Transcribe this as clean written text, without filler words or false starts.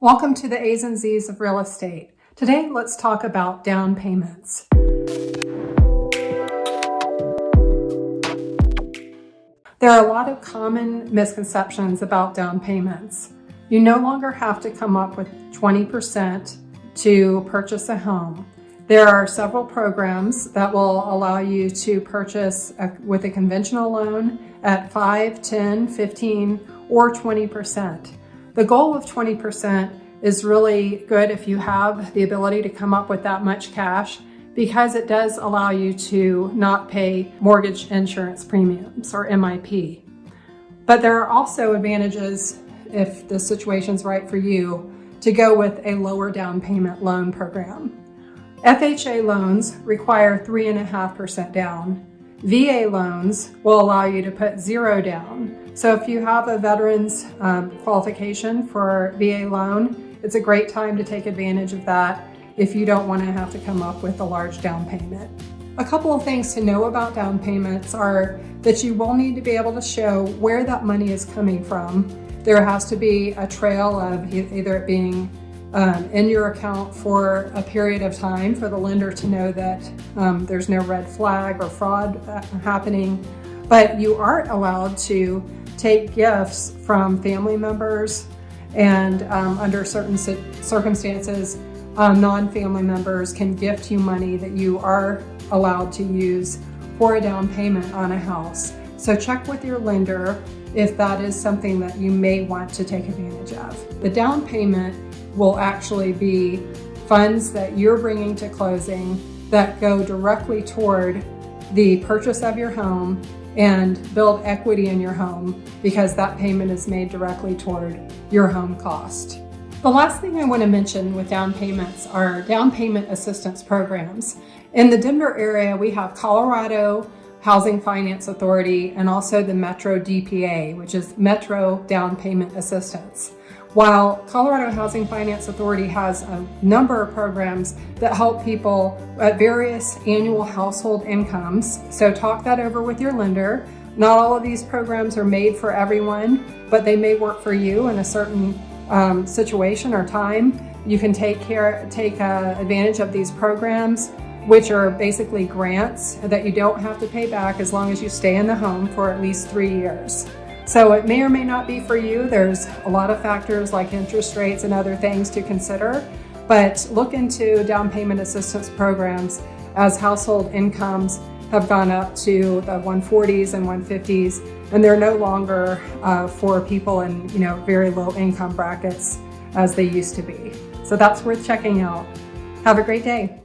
Welcome to the A's and Z's of real estate. Today, let's talk about down payments. There are a lot of common misconceptions about down payments. You no longer have to come up with 20% to purchase a home. There are several programs that will allow you to purchase with a conventional loan at 5, 10, 15, or 20%. The goal of 20% is really good if you have the ability to come up with that much cash, because it does allow you to not pay mortgage insurance premiums or MIP. But there are also advantages, if the situation's right for you, to go with a lower down payment loan program. FHA loans require 3.5% down. VA loans will allow you to put 0 down. So if you have a veteran's qualification for VA loan, it's a great time to take advantage of that if you don't want to have to come up with a large down payment. A couple of things to know about down payments are that you will need to be able to show where that money is coming from. There has to be a trail of either it being in your account for a period of time for the lender to know that there's no red flag or fraud happening. But you are allowed to take gifts from family members, and under certain circumstances, non-family members can gift you money that you are allowed to use for a down payment on a house. So check with your lender if that is something that you may want to take advantage of. The down payment will actually be funds that you're bringing to closing that go directly toward the purchase of your home and build equity in your home, because that payment is made directly toward your home cost. The last thing I want to mention with down payments are down payment assistance programs. In the Denver area, we have Colorado Housing Finance Authority and also the Metro DPA, which is Metro Down Payment Assistance. While Colorado Housing Finance Authority has a number of programs that help people at various annual household incomes, so talk that over with your lender. Not all of these programs are made for everyone, but they may work for you in a certain situation or time. You can take advantage of these programs, which are basically grants that you don't have to pay back as long as you stay in the home for at least 3 years. So it may or may not be for you. There's a lot of factors like interest rates and other things to consider, but look into down payment assistance programs as household incomes have gone up to the 140s and 150s, and they're no longer for people in very low income brackets as they used to be. So that's worth checking out. Have a great day.